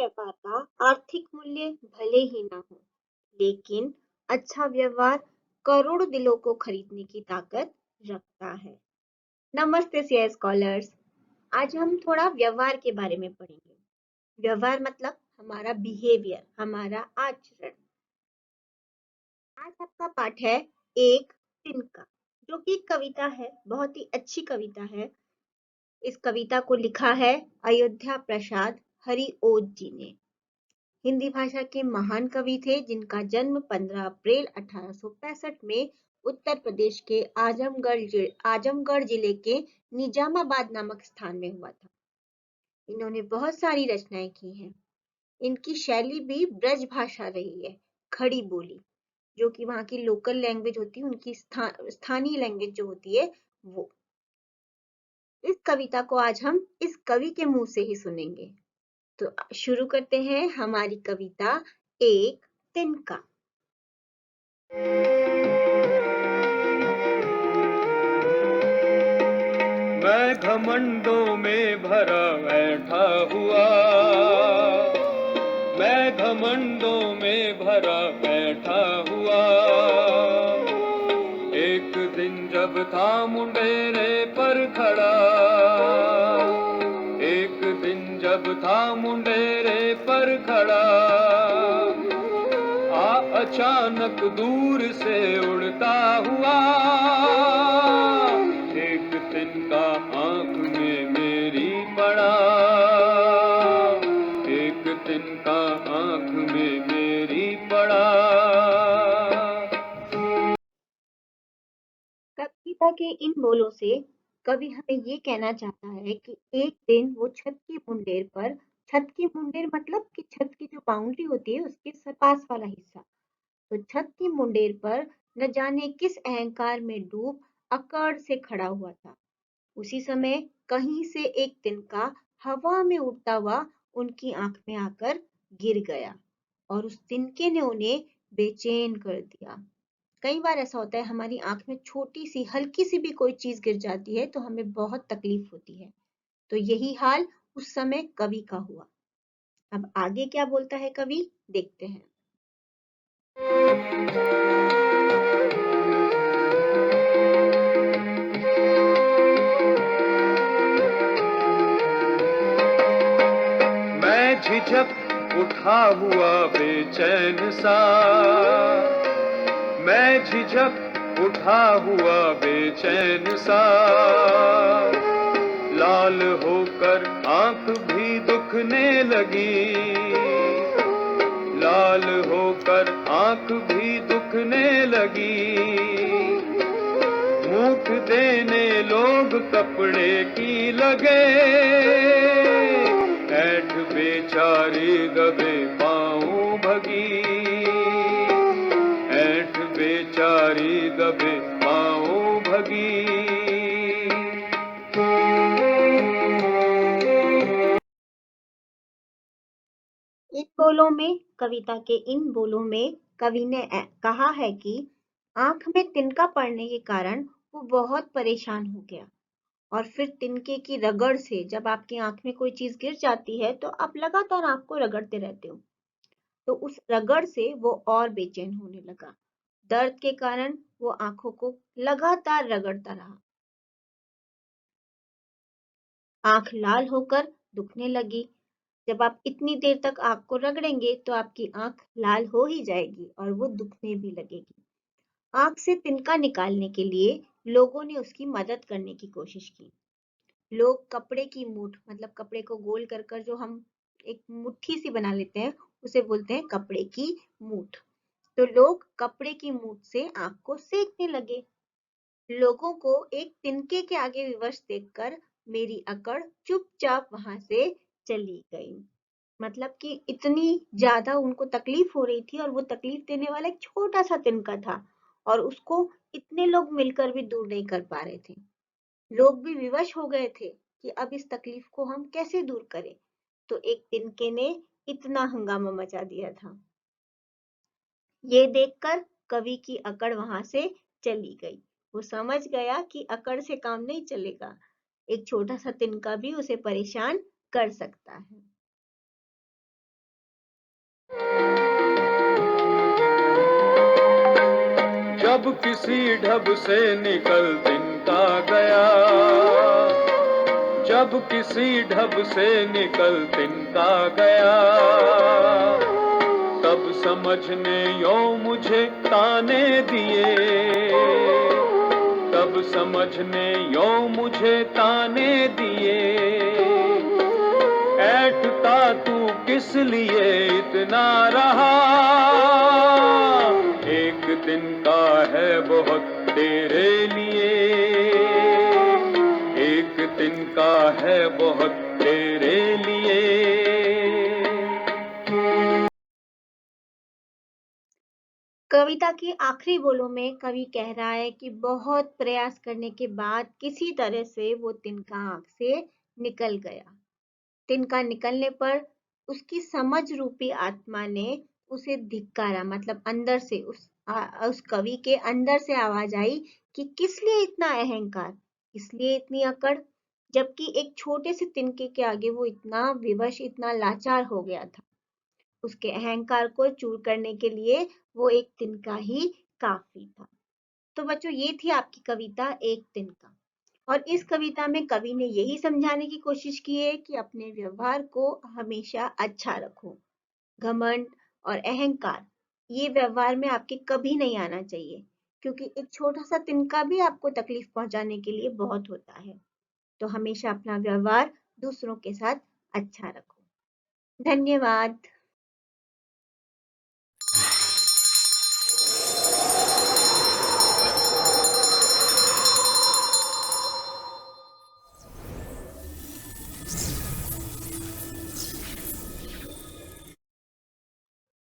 व्यवहार का आर्थिक मूल्य भले ही ना हो, लेकिन अच्छा व्यवहार करोड़ों दिलों को खरीदने की ताकत रखता है। नमस्ते सीए स्कॉलर्स। आज हम थोड़ा व्यवहार के बारे में पढ़ेंगे। व्यवहार मतलब हमारा बिहेवियर, हमारा आचरण। आज आपका पाठ है एक तिनका, जो कि कविता है, बहुत ही अच्छी कविता है। इस कविता को लिखा है अयोध्या प्रसाद हरिओज जी ने। हिंदी भाषा के महान कवि थे जिनका जन्म 15 अप्रैल 1865 में उत्तर प्रदेश के आजमगढ़ जिले के निजामाबाद नामक स्थान में हुआ था। इन्होंने बहुत सारी रचनाएं की हैं। इनकी शैली भी ब्रज भाषा रही है, खड़ी बोली, जो कि वहाँ की लोकल लैंग्वेज होती है, उनकी स्थानीय लैंग्वेज जो होती है वो। इस कविता को आज हम इस कवि के मुंह से ही सुनेंगे। तो शुरू करते हैं हमारी कविता एक तिनका। मैं घमंडों में भरा बैठा हुआ, मैं घमंडों में भरा बैठा हुआ। एक दिन जब था मुंडेरे पर खड़ा, एक दिन जब था मुंडेरे पर खड़ा, अचानक दूर से उड़ता हुआ एक तिनका आंख में मेरी पड़ा, एक तिनका आंख में मेरी पड़ा। कविता के इन बोलों से कवि हमें ये कहना चाहता है कि एक दिन वो छत की मुंडेर मतलब कि छत की जो बाउंड्री होती है उसके पास वाला हिस्सा, तो छत की मुंडेर पर न जाने किस अहंकार में डूब अकड़ से खड़ा हुआ था। उसी समय कहीं से एक तिनका हवा में उड़ता हुआ उनकी आंख में आकर गिर गया और उस तिनके ने उन्हें बेचैन कर दिया। कई बार ऐसा होता है, हमारी आंख में छोटी सी हल्की सी भी कोई चीज गिर जाती है तो हमें बहुत तकलीफ होती है। तो यही हाल उस समय कवि का हुआ। अब आगे क्या बोलता है कवि, देखते हैं। मैं झिझक उठा हुआ बेचैन सा, मैं झिझक उठा हुआ बेचैन सा, लाल होकर आंख भी दुखने लगी, लाल होकर आंख भी दुखने लगी। मूठ देने लोग कपड़े की लगे, ऐठ बेचारी दबे पाँव भगी, ऐठ बेचारी दबे पाँव भगी। इन बोलों में, कविता के इन बोलों में कवि ने कहा है कि आंख में तिनका पड़ने के कारण वो बहुत परेशान हो गया और फिर तिनके की रगड़ से, जब आपकी आंख में कोई चीज गिर जाती है तो आप लगातार आंख को रगड़ते रहते हो, तो उस रगड़ से वो और बेचैन होने लगा। दर्द के कारण वो आंखों को लगातार रगड़ता रहा। आंख लाल होकर दुखने लगी। जब आप इतनी देर तक आंख को रगड़ेंगे तो आपकी आंख लाल हो ही जाएगी और वो दुखने भी लगेगी। आंख से तिनका निकालने के लिए लोगों ने उसकी मदद करने की कोशिश की। लोग कपड़े की मूठ, मतलब कपड़े को गोल कर कर जो हम एक मुट्ठी सी बना लेते हैं, उसे बोलते हैं कपड़े की मूठ। तो लोग कपड़े की मूठ से आंख को सेकने लगे। लोगों को एक तिनके के आगे विवश देखकर मेरी अकड़ चुपचाप वहां से चली गई। मतलब कि इतनी ज्यादा उनको तकलीफ हो रही थी और वो तकलीफ देने वाला एक छोटा सा तिनका था और उसको इतने लोग मिलकर भी दूर नहीं कर पा रहे थे। लोग भी विवश हो गए थे कि अब इस तकलीफ को हम कैसे दूर करें। तो एक तिनके ने इतना हंगामा मचा दिया था। ये देखकर कवि की अकड़ वहां से चली गई। वो समझ गया कि अकड़ से काम नहीं चलेगा, एक छोटा सा तिनका भी उसे परेशान कर सकता है। जब किसी ढब से निकल तिनका गया, जब किसी ढब से निकल तिनका गया, तब समझने यो मुझे ताने दिए, तब समझने यो मुझे ताने दिए। ऐठता तू किस लिए इतना रहा, एक दिन का है बहुत तेरे लिए, एक दिन का है बहुत तेरे लिए। कविता के आखिरी बोलों में कवि कह रहा है कि बहुत प्रयास करने के बाद किसी तरह से वो तिनका आंख से निकल गया। तिनका निकलने पर उसकी समझ रूपी आत्मा ने उसे धिक्कारा, मतलब अंदर से उस कवि के अंदर से आवाज आई कि किस लिए इतना अहंकार, किस लिए इतनी अकड़, जबकि एक छोटे से तिनके के आगे वो इतना विवश, इतना लाचार हो गया था। उसके अहंकार को चूर करने के लिए वो एक तिनका ही काफी था। तो बच्चों, ये थी आपकी कविता एक तिनका। और इस कविता में कवि ने यही समझाने की कोशिश की है कि अपने व्यवहार को हमेशा अच्छा रखो। घमंड और अहंकार, ये व्यवहार में आपके कभी नहीं आना चाहिए, क्योंकि एक छोटा सा तिनका भी आपको तकलीफ पहुंचाने के लिए बहुत होता है। तो हमेशा अपना व्यवहार दूसरों के साथ अच्छा रखो। धन्यवाद।